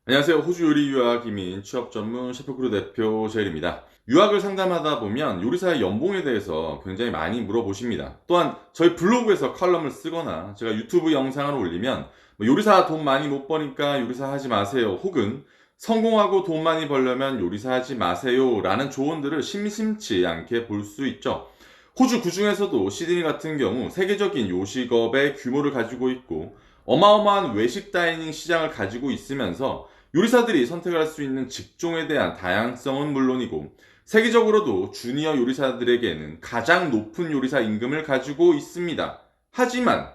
안녕하세요. 호주 요리 유학 이민 취업 전문 셰프크루 대표 제일입니다. 유학을 상담하다 보면 요리사의 연봉에 대해서 굉장히 많이 물어보십니다. 또한 저희 블로그에서 칼럼을 쓰거나 제가 유튜브 영상을 올리면 요리사 돈 많이 못 버니까 요리사 하지 마세요. 혹은 성공하고 돈 많이 벌려면 요리사 하지 마세요. 라는 조언들을 심심치 않게 볼 수 있죠. 호주 그중에서도 시드니 같은 경우 세계적인 요식업의 규모를 가지고 있고 어마어마한 외식 다이닝 시장을 가지고 있으면서 요리사들이 선택할 수 있는 직종에 대한 다양성은 물론이고 세계적으로도 주니어 요리사들에게는 가장 높은 요리사 임금을 가지고 있습니다. 하지만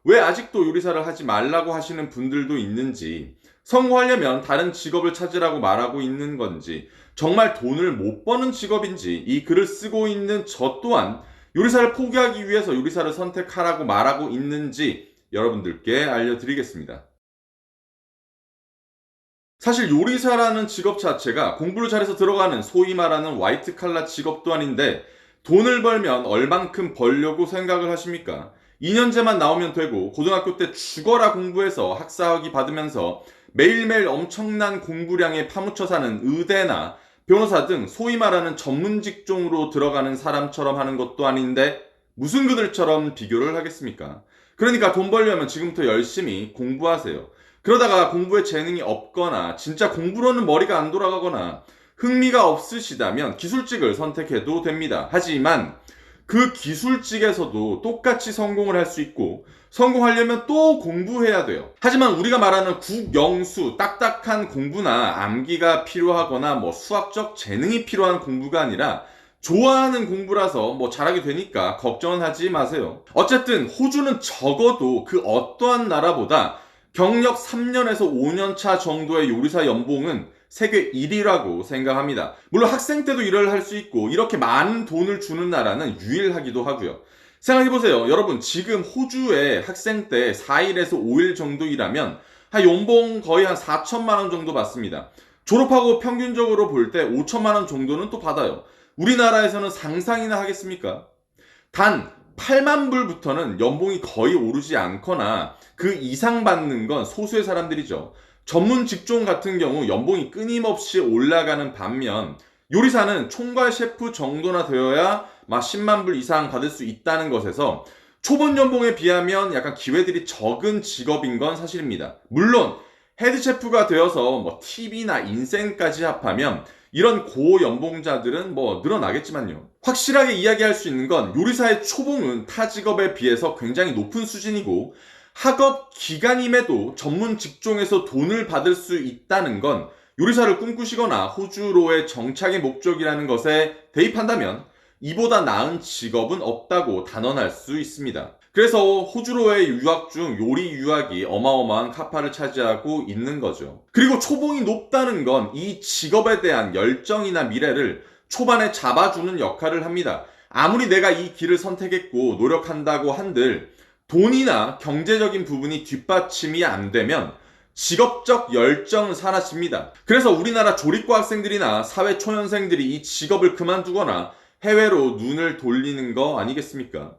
왜 아직도 요리사를 하지 말라고 하시는 분들도 있는지, 성공하려면 다른 직업을 찾으라고 말하고 있는 건지, 정말 돈을 못 버는 직업인지 이 글을 쓰고 있는 저 또한 요리사를 포기하기 위해서 요리사를 선택하라고 말하고 있는지 여러분들께 알려드리겠습니다. 사실 요리사라는 직업 자체가 공부를 잘해서 들어가는 소위 말하는 화이트 칼라 직업도 아닌데 돈을 벌면 얼만큼 벌려고 생각을 하십니까? 2년제만 나오면 되고 고등학교 때 죽어라 공부해서 학사학위 받으면서 매일매일 엄청난 공부량에 파묻혀 사는 의대나 변호사 등 소위 말하는 전문 직종으로 들어가는 사람처럼 하는 것도 아닌데 무슨 그들처럼 비교를 하겠습니까? 그러니까 돈 벌려면 지금부터 열심히 공부하세요. 그러다가 공부에 재능이 없거나 진짜 공부로는 머리가 안 돌아가거나 흥미가 없으시다면 기술직을 선택해도 됩니다. 하지만 그 기술직에서도 똑같이 성공을 할 수 있고 성공하려면 또 공부해야 돼요. 하지만 우리가 말하는 국영수 딱딱한 공부나 암기가 필요하거나 수학적 재능이 필요한 공부가 아니라 좋아하는 공부라서 잘하게 되니까 걱정은 하지 마세요. 어쨌든 호주는 적어도 그 어떠한 나라보다 경력 3년에서 5년 차 정도의 요리사 연봉은 세계 1위라고 생각합니다. 물론 학생 때도 일을 할 수 있고 이렇게 많은 돈을 주는 나라는 유일하기도 하고요. 생각해보세요. 여러분 지금 호주에 학생 때 4일에서 5일 정도 일하면 한 연봉 거의 한 4천만 원 정도 받습니다. 졸업하고 평균적으로 볼 때 5천만 원 정도는 또 받아요. 우리나라에서는 상상이나 하겠습니까? 단 8만 불부터는 연봉이 거의 오르지 않거나 그 이상 받는 건 소수의 사람들이죠. 전문 직종 같은 경우 연봉이 끊임없이 올라가는 반면 요리사는 총괄 셰프 정도나 되어야 막 10만 불 이상 받을 수 있다는 것에서 초본 연봉에 비하면 약간 기회들이 적은 직업인 건 사실입니다. 물론 헤드 셰프가 되어서 TV나 인생까지 합하면 이런 고연봉자들은 늘어나겠지만요. 확실하게 이야기할 수 있는 건 요리사의 초봉은 타 직업에 비해서 굉장히 높은 수준이고 학업 기간임에도 전문 직종에서 돈을 받을 수 있다는 건 요리사를 꿈꾸시거나 호주로의 정착의 목적이라는 것에 대입한다면 이보다 나은 직업은 없다고 단언할 수 있습니다. 그래서 호주로의 유학 중 요리 유학이 어마어마한 카파를 차지하고 있는 거죠. 그리고 초봉이 높다는 건 이 직업에 대한 열정이나 미래를 초반에 잡아주는 역할을 합니다. 아무리 내가 이 길을 선택했고 노력한다고 한들 돈이나 경제적인 부분이 뒷받침이 안 되면 직업적 열정은 사라집니다. 그래서 우리나라 조리과 학생들이나 사회 초년생들이 이 직업을 그만두거나 해외로 눈을 돌리는 거 아니겠습니까?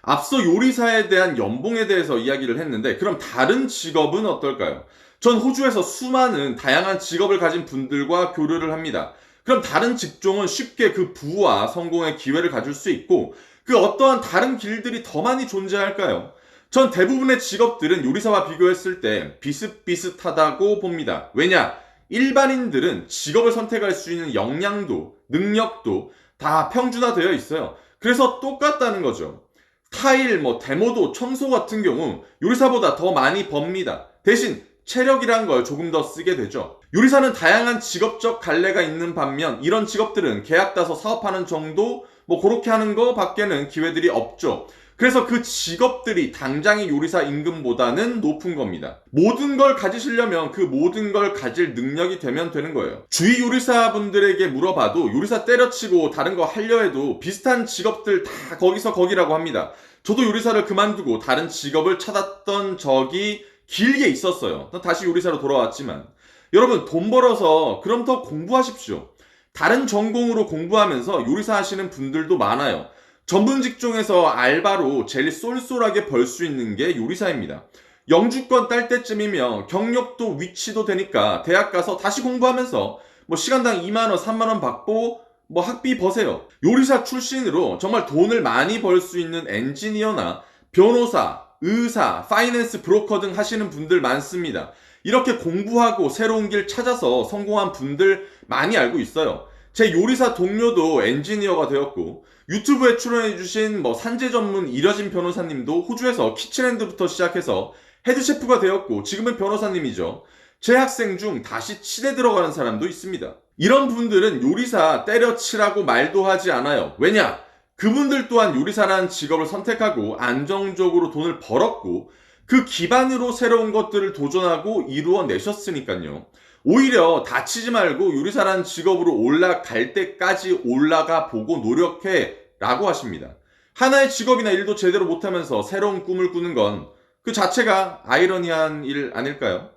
앞서 요리사에 대한 연봉에 대해서 이야기를 했는데 그럼 다른 직업은 어떨까요? 전 호주에서 수많은 다양한 직업을 가진 분들과 교류를 합니다. 그럼 다른 직종은 쉽게 그 부와 성공의 기회를 가질 수 있고 그 어떠한 다른 길들이 더 많이 존재할까요? 전 대부분의 직업들은 요리사와 비교했을 때 비슷비슷하다고 봅니다. 왜냐? 일반인들은 직업을 선택할 수 있는 역량도, 능력도 다 평준화되어 있어요. 그래서 똑같다는 거죠. 타일, 대모도, 청소 같은 경우 요리사보다 더 많이 법니다. 대신 체력이란 걸 조금 더 쓰게 되죠. 요리사는 다양한 직업적 갈래가 있는 반면 이런 직업들은 계약 따서 사업하는 정도 그렇게 하는 거 밖에는 기회들이 없죠. 그래서 그 직업들이 당장의 요리사 임금보다는 높은 겁니다. 모든 걸 가지시려면 그 모든 걸 가질 능력이 되면 되는 거예요. 주위 요리사분들에게 물어봐도 요리사 때려치고 다른 거 하려 해도 비슷한 직업들 다 거기서 거기라고 합니다. 저도 요리사를 그만두고 다른 직업을 찾았던 적이 길게 있었어요. 다시 요리사로 돌아왔지만 여러분 돈 벌어서 그럼 더 공부하십시오. 다른 전공으로 공부하면서 요리사 하시는 분들도 많아요. 전문 직종에서 알바로 제일 쏠쏠하게 벌 수 있는 게 요리사입니다. 영주권 딸 때쯤이면 경력도 위치도 되니까 대학 가서 다시 공부하면서 뭐 시간당 2만원, 3만원 받고 뭐 학비 버세요. 요리사 출신으로 정말 돈을 많이 벌 수 있는 엔지니어나 변호사, 의사, 파이낸스 브로커 등 하시는 분들 많습니다. 이렇게 공부하고 새로운 길 찾아서 성공한 분들 많이 알고 있어요. 제 요리사 동료도 엔지니어가 되었고, 유튜브에 출연해주신 뭐 산재 전문 이려진 변호사님도 호주에서 키친핸드부터 시작해서 헤드셰프가 되었고, 지금은 변호사님이죠. 제 학생 중 다시 치대 들어가는 사람도 있습니다. 이런 분들은 요리사 때려치라고 말도 하지 않아요. 왜냐? 그분들 또한 요리사라는 직업을 선택하고 안정적으로 돈을 벌었고, 그 기반으로 새로운 것들을 도전하고 이루어내셨으니까요. 오히려 다치지 말고 요리사라는 직업으로 올라갈 때까지 올라가 보고 노력해 라고 하십니다. 하나의 직업이나 일도 제대로 못하면서 새로운 꿈을 꾸는 건 그 자체가 아이러니한 일 아닐까요?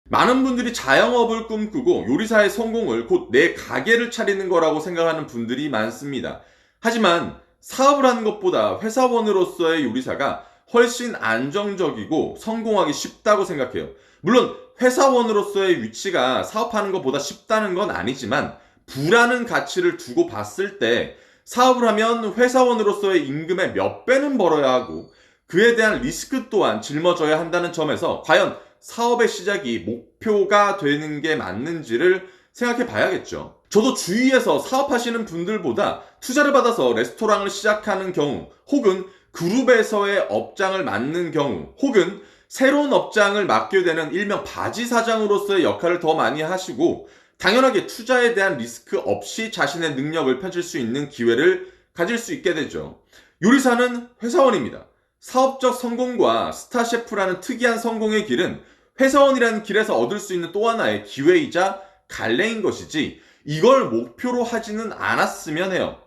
많은 분들이 자영업을 꿈꾸고 요리사의 성공을 곧 내 가게를 차리는 거라고 생각하는 분들이 많습니다. 하지만 사업을 하는 것보다 회사원으로서의 요리사가 훨씬 안정적이고 성공하기 쉽다고 생각해요. 물론 회사원으로서의 위치가 사업하는 것보다 쉽다는 건 아니지만, 부라는 가치를 두고 봤을 때 사업을 하면 회사원으로서의 임금의 몇 배는 벌어야 하고 그에 대한 리스크 또한 짊어져야 한다는 점에서 과연 사업의 시작이 목표가 되는 게 맞는지를 생각해 봐야겠죠. 저도 주위에서 사업하시는 분들보다 투자를 받아서 레스토랑을 시작하는 경우, 혹은 그룹에서의 업장을 맡는 경우, 혹은 새로운 업장을 맡게 되는 일명 바지사장으로서의 역할을 더 많이 하시고, 당연하게 투자에 대한 리스크 없이 자신의 능력을 펼칠 수 있는 기회를 가질 수 있게 되죠. 요리사는 회사원입니다. 사업적 성공과 스타셰프라는 특이한 성공의 길은 회사원이라는 길에서 얻을 수 있는 또 하나의 기회이자 갈래인 것이지, 이걸 목표로 하지는 않았으면 해요.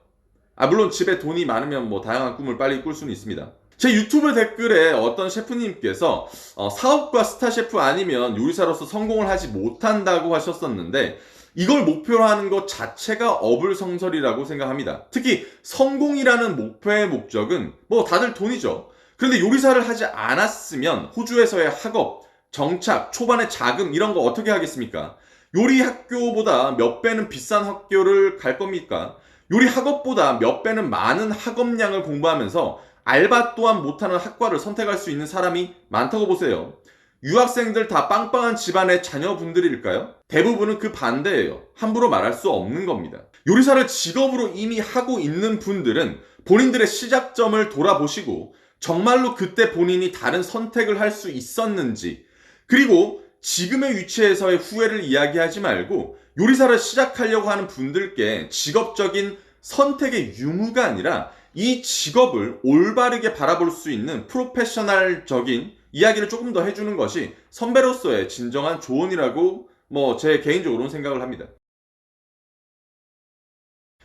물론 집에 돈이 많으면 뭐 다양한 꿈을 빨리 꿀 수는 있습니다. 제 유튜브 댓글에 어떤 셰프님께서 사업과 스타셰프 아니면 요리사로서 성공을 하지 못한다고 하셨었는데, 이걸 목표로 하는 것 자체가 어불성설이라고 생각합니다. 특히 성공이라는 목표의 목적은 뭐 다들 돈이죠. 그런데 요리사를 하지 않았으면 호주에서의 학업, 정착, 초반의 자금 이런 거 어떻게 하겠습니까? 요리 학교보다 몇 배는 비싼 학교를 갈 겁니까? 요리 학업보다 몇 배는 많은 학업량을 공부하면서 알바 또한 못하는 학과를 선택할 수 있는 사람이 많다고 보세요. 유학생들 다 빵빵한 집안의 자녀분들일까요? 대부분은 그 반대예요. 함부로 말할 수 없는 겁니다. 요리사를 직업으로 이미 하고 있는 분들은 본인들의 시작점을 돌아보시고 정말로 그때 본인이 다른 선택을 할 수 있었는지, 그리고 지금의 위치에서의 후회를 이야기하지 말고 요리사를 시작하려고 하는 분들께 직업적인 선택의 유무가 아니라 이 직업을 올바르게 바라볼 수 있는 프로페셔널적인 이야기를 조금 더 해주는 것이 선배로서의 진정한 조언이라고 제 개인적으로는 생각을 합니다.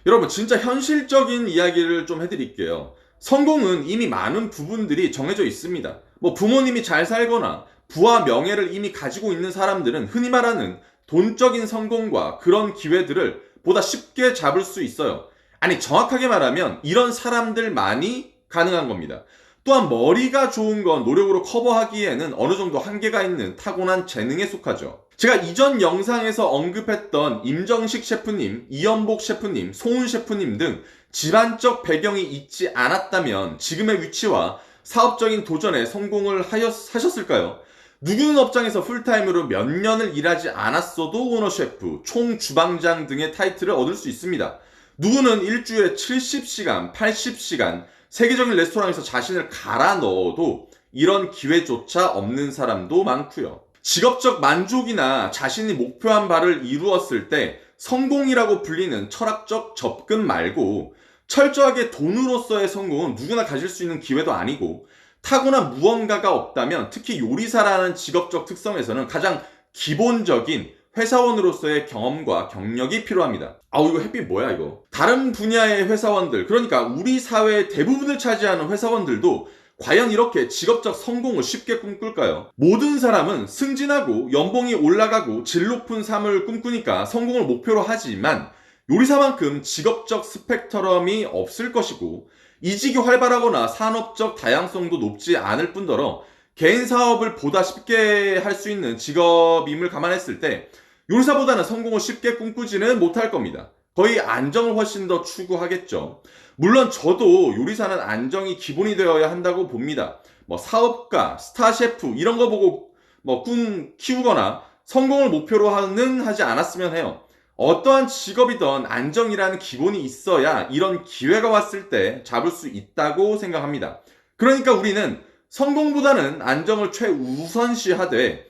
여러분, 진짜 현실적인 이야기를 좀 해드릴게요. 성공은 이미 많은 부분들이 정해져 있습니다. 부모님이 잘 살거나 부와 명예를 이미 가지고 있는 사람들은 흔히 말하는 돈적인 성공과 그런 기회들을 보다 쉽게 잡을 수 있어요. 아니, 정확하게 말하면 이런 사람들만이 가능한 겁니다. 또한 머리가 좋은 건 노력으로 커버하기에는 어느 정도 한계가 있는 타고난 재능에 속하죠. 제가 이전 영상에서 언급했던 임정식 셰프님, 이연복 셰프님, 송훈 셰프님 등 집안적 배경이 있지 않았다면 지금의 위치와 사업적인 도전에 성공을 하셨을까요? 누구는 업장에서 풀타임으로 몇 년을 일하지 않았어도 오너 셰프, 총 주방장 등의 타이틀을 얻을 수 있습니다. 누구는 일주일에 70시간, 80시간 세계적인 레스토랑에서 자신을 갈아 넣어도 이런 기회조차 없는 사람도 많고요. 직업적 만족이나 자신이 목표한 바를 이루었을 때 성공이라고 불리는 철학적 접근 말고, 철저하게 돈으로서의 성공은 누구나 가질 수 있는 기회도 아니고, 타고난 무언가가 없다면 특히 요리사라는 직업적 특성에서는 가장 기본적인 회사원으로서의 경험과 경력이 필요합니다. 이거 햇빛 뭐야 이거. 다른 분야의 회사원들, 그러니까 우리 사회의 대부분을 차지하는 회사원들도 과연 이렇게 직업적 성공을 쉽게 꿈꿀까요? 모든 사람은 승진하고 연봉이 올라가고 질 높은 삶을 꿈꾸니까 성공을 목표로 하지만, 요리사만큼 직업적 스펙트럼이 없을 것이고 이직이 활발하거나 산업적 다양성도 높지 않을 뿐더러 개인 사업을 보다 쉽게 할 수 있는 직업임을 감안했을 때 요리사보다는 성공을 쉽게 꿈꾸지는 못할 겁니다. 거의 안정을 훨씬 더 추구하겠죠. 물론 저도 요리사는 안정이 기본이 되어야 한다고 봅니다. 사업가, 스타 셰프 이런 거 보고 꿈 키우거나 성공을 목표로 하지 않았으면 해요. 어떠한 직업이든 안정이라는 기본이 있어야 이런 기회가 왔을 때 잡을 수 있다고 생각합니다. 그러니까 우리는 성공보다는 안정을 최우선시하되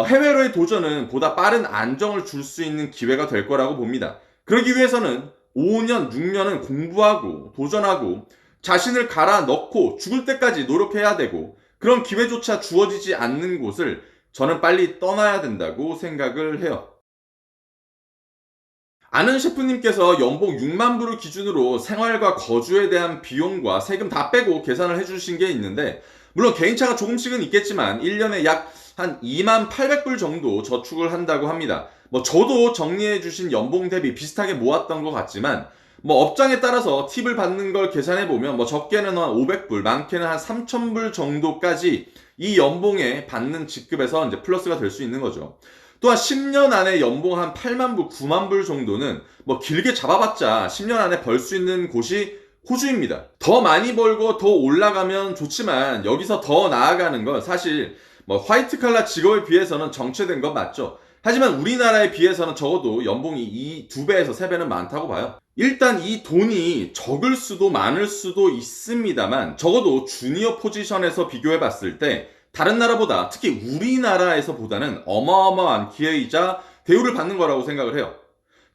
해외로의 도전은 보다 빠른 안정을 줄 수 있는 기회가 될 거라고 봅니다. 그러기 위해서는 5년, 6년은 공부하고 도전하고 자신을 갈아 넣고 죽을 때까지 노력해야 되고 그런 기회조차 주어지지 않는 곳을 저는 빨리 떠나야 된다고 생각을 해요. 아는 셰프님께서 연봉 6만 불을 기준으로 생활과 거주에 대한 비용과 세금 다 빼고 계산을 해주신 게 있는데 물론 개인차가 조금씩은 있겠지만 1년에 약 한 2만 800불 정도 저축을 한다고 합니다. 저도 정리해 주신 연봉 대비 비슷하게 모았던 것 같지만 업장에 따라서 팁을 받는 걸 계산해 보면 적게는 한 500불, 많게는 한 3000불 정도까지 이 연봉에 받는 직급에서 이제 플러스가 될 수 있는 거죠. 또한 10년 안에 연봉 한 8만 불, 9만 불 정도는 길게 잡아봤자 10년 안에 벌 수 있는 곳이 호주입니다. 더 많이 벌고 더 올라가면 좋지만 여기서 더 나아가는 건 사실 화이트 칼라 직업에 비해서는 정체된 건 맞죠. 하지만 우리나라에 비해서는 적어도 연봉이 이 2배에서 3배는 많다고 봐요. 일단 이 돈이 적을 수도 많을 수도 있습니다만 적어도 주니어 포지션에서 비교해 봤을 때 다른 나라보다 특히 우리나라에서보다는 어마어마한 기회이자 대우를 받는 거라고 생각을 해요.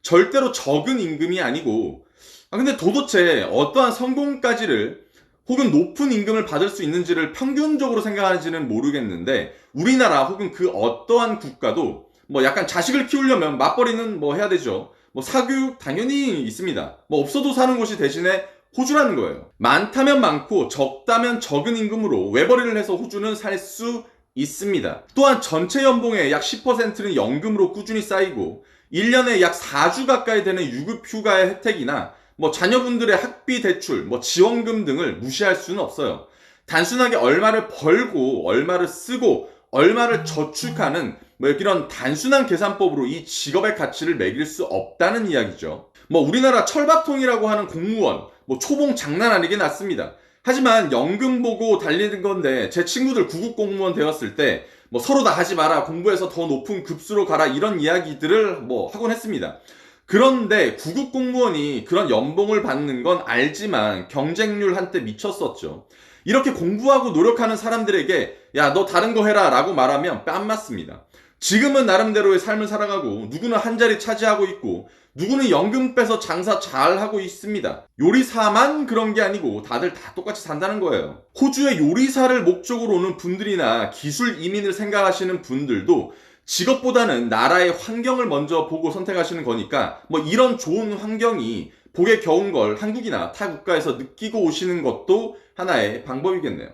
절대로 적은 임금이 아니고 근데 도대체 어떠한 성공까지를 혹은 높은 임금을 받을 수 있는지를 평균적으로 생각하는지는 모르겠는데 우리나라 혹은 그 어떠한 국가도 약간 자식을 키우려면 맞벌이는 해야 되죠. 사교육 당연히 있습니다. 없어도 사는 곳이 대신에 호주라는 거예요. 많다면 많고 적다면 적은 임금으로 외벌이를 해서 호주는 살 수 있습니다. 또한 전체 연봉의 약 10%는 연금으로 꾸준히 쌓이고 1년에 약 4주 가까이 되는 유급 휴가의 혜택이나 자녀분들의 학비 대출, 지원금 등을 무시할 수는 없어요. 단순하게 얼마를 벌고 얼마를 쓰고 얼마를 저축하는 이런 단순한 계산법으로 이 직업의 가치를 매길 수 없다는 이야기죠. 우리나라 철밥통이라고 하는 공무원, 초봉 장난 아니게 낮습니다. 하지만 연금 보고 달리는 건데 제 친구들 구급 공무원 되었을 때 서로 다 하지 마라, 공부해서 더 높은 급수로 가라 이런 이야기들을 하곤 했습니다. 그런데 구급 공무원이 그런 연봉을 받는 건 알지만 경쟁률 한때 미쳤었죠. 이렇게 공부하고 노력하는 사람들에게 야, 너 다른 거 해라 라고 말하면 뺨 맞습니다. 지금은 나름대로의 삶을 살아가고 누구는 한 자리 차지하고 있고 누구는 연금 빼서 장사 잘 하고 있습니다. 요리사만 그런 게 아니고 다들 다 똑같이 산다는 거예요. 호주에 요리사를 목적으로 오는 분들이나 기술 이민을 생각하시는 분들도 직업보다는 나라의 환경을 먼저 보고 선택하시는 거니까 이런 좋은 환경이 복에 겨운 걸 한국이나 타 국가에서 느끼고 오시는 것도 하나의 방법이겠네요.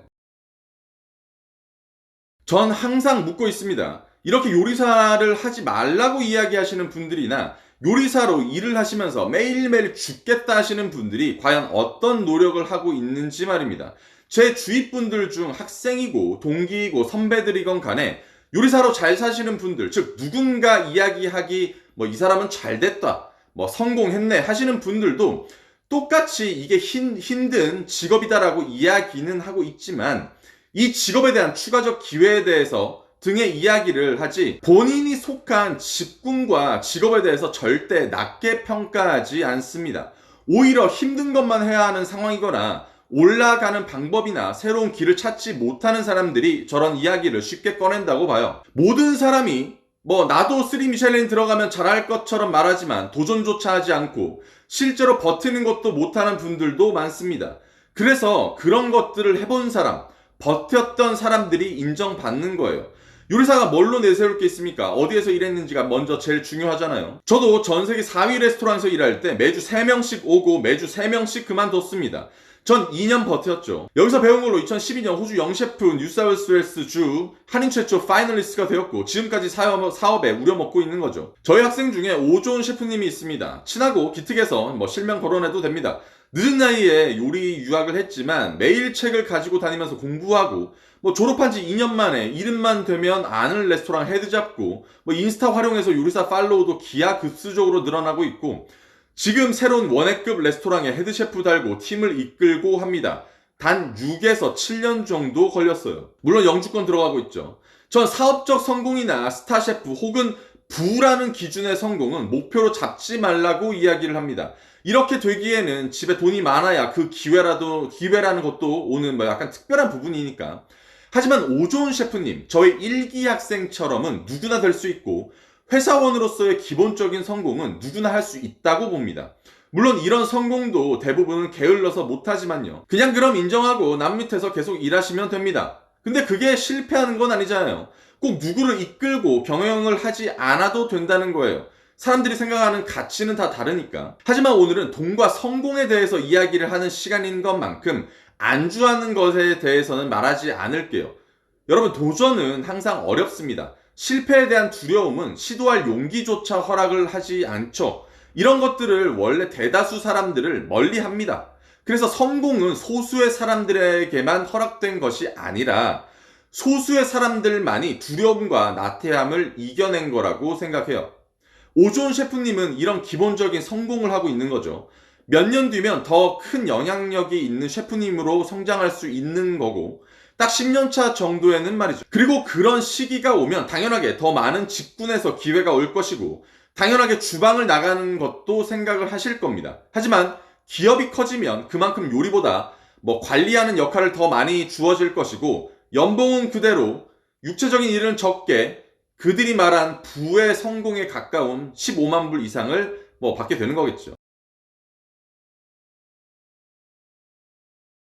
전 항상 묻고 있습니다. 이렇게 요리사를 하지 말라고 이야기하시는 분들이나 요리사로 일을 하시면서 매일매일 죽겠다 하시는 분들이 과연 어떤 노력을 하고 있는지 말입니다. 제 주위 분들 중 학생이고 동기이고 선배들이건 간에 요리사로 잘 사시는 분들, 즉 누군가 이야기하기 이 사람은 잘 됐다, 성공했네 하시는 분들도 똑같이 이게 힘든 직업이다라고 이야기는 하고 있지만 이 직업에 대한 추가적 기회에 대해서 등의 이야기를 하지 본인이 속한 직군과 직업에 대해서 절대 낮게 평가하지 않습니다. 오히려 힘든 것만 해야 하는 상황이거나 올라가는 방법이나 새로운 길을 찾지 못하는 사람들이 저런 이야기를 쉽게 꺼낸다고 봐요. 모든 사람이 나도 3 미슐린 들어가면 잘할 것처럼 말하지만 도전조차 하지 않고 실제로 버티는 것도 못하는 분들도 많습니다. 그래서 그런 것들을 해본 사람, 버텼던 사람들이 인정받는 거예요. 요리사가 뭘로 내세울 게 있습니까? 어디에서 일했는지가 먼저 제일 중요하잖아요. 저도 전세계 4위 레스토랑에서 일할 때 매주 3명씩 오고 매주 3명씩 그만뒀습니다. 전 2년 버텼죠. 여기서 배운 걸로 2012년 호주 영셰프 뉴사우스웨일스주 한인 최초 파이널리스트가 되었고 지금까지 사업에 우려먹고 있는 거죠. 저희 학생 중에 오존 셰프님이 있습니다. 친하고 기특해서 실명 거론해도 됩니다. 늦은 나이에 요리 유학을 했지만 매일 책을 가지고 다니면서 공부하고 졸업한 지 2년 만에 이름만 되면 아는 레스토랑 헤드 잡고 인스타 활용해서 요리사 팔로우도 기하급수적으로 늘어나고 있고 지금 새로운 원액급 레스토랑에 헤드셰프 달고 팀을 이끌고 합니다. 단 6에서 7년 정도 걸렸어요. 물론 영주권 들어가고 있죠. 전 사업적 성공이나 스타셰프 혹은 부라는 기준의 성공은 목표로 잡지 말라고 이야기를 합니다. 이렇게 되기에는 집에 돈이 많아야 그 기회라는 것도 오는 약간 특별한 부분이니까. 하지만 오존 셰프님, 저희 1기 학생처럼은 누구나 될 수 있고 회사원으로서의 기본적인 성공은 누구나 할 수 있다고 봅니다. 물론 이런 성공도 대부분은 게을러서 못하지만요. 그냥 그럼 인정하고 남 밑에서 계속 일하시면 됩니다. 근데 그게 실패하는 건 아니잖아요. 꼭 누구를 이끌고 경영을 하지 않아도 된다는 거예요. 사람들이 생각하는 가치는 다 다르니까. 하지만 오늘은 돈과 성공에 대해서 이야기를 하는 시간인 것만큼 안주하는 것에 대해서는 말하지 않을게요. 여러분, 도전은 항상 어렵습니다. 실패에 대한 두려움은 시도할 용기조차 허락을 하지 않죠. 이런 것들을 원래 대다수 사람들을 멀리 합니다. 그래서 성공은 소수의 사람들에게만 허락된 것이 아니라 소수의 사람들만이 두려움과 나태함을 이겨낸 거라고 생각해요. 오존 셰프님은 이런 기본적인 성공을 하고 있는 거죠. 몇 년 뒤면 더 큰 영향력이 있는 셰프님으로 성장할 수 있는 거고 딱 10년 차 정도에는 말이죠. 그리고 그런 시기가 오면 당연하게 더 많은 직군에서 기회가 올 것이고 당연하게 주방을 나가는 것도 생각을 하실 겁니다. 하지만 기업이 커지면 그만큼 요리보다 관리하는 역할을 더 많이 주어질 것이고 연봉은 그대로 육체적인 일은 적게 그들이 말한 부의 성공에 가까운 15만 불 이상을 받게 되는 거겠죠.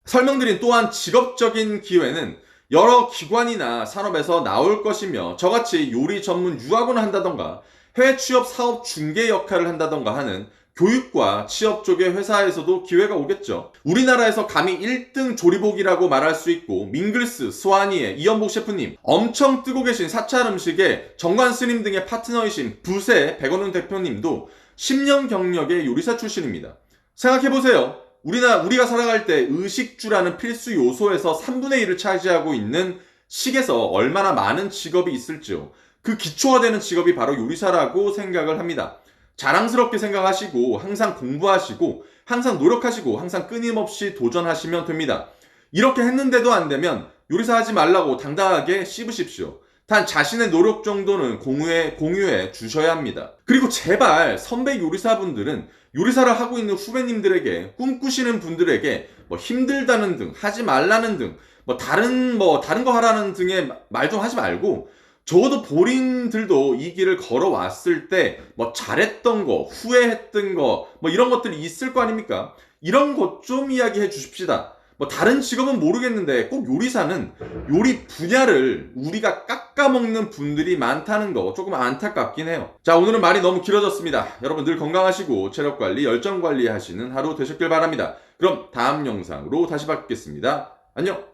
설명드린 또한 직업적인 기회는 여러 기관이나 산업에서 나올 것이며 저같이 요리 전문 유학원을 한다던가 해외 취업 사업 중개 역할을 한다던가 하는 교육과 취업 쪽의 회사에서도 기회가 오겠죠. 우리나라에서 감히 1등 조리복이라고 말할 수 있고 밍글스, 스와니의 이연복 셰프님, 엄청 뜨고 계신 사찰 음식의 정관 스님 등의 파트너이신 부세 백원훈 대표님도 10년 경력의 요리사 출신입니다. 생각해보세요. 우리가 살아갈 때 의식주라는 필수 요소에서 3분의 1을 차지하고 있는 식에서 얼마나 많은 직업이 있을지요. 그 기초가 되는 직업이 바로 요리사라고 생각을 합니다. 자랑스럽게 생각하시고 항상 공부하시고 항상 노력하시고 항상 끊임없이 도전하시면 됩니다. 이렇게 했는데도 안 되면 요리사 하지 말라고 당당하게 씹으십시오. 단 자신의 노력 정도는 공유해 주셔야 합니다. 그리고 제발 선배 요리사분들은 요리사를 하고 있는 후배님들에게 꿈꾸시는 분들에게 힘들다는 등 하지 말라는 등 다른 거 하라는 등의 말 좀 하지 말고 적어도 본인들도 이 길을 걸어왔을 때 잘했던 거, 후회했던 거 이런 것들이 있을 거 아닙니까? 이런 것 좀 이야기해 주십시다. 다른 직업은 모르겠는데 꼭 요리사는 요리 분야를 우리가 깎아먹는 분들이 많다는 거 조금 안타깝긴 해요. 자, 오늘은 말이 너무 길어졌습니다. 여러분 늘 건강하시고 체력관리, 열정관리 하시는 하루 되셨길 바랍니다. 그럼 다음 영상으로 다시 뵙겠습니다. 안녕!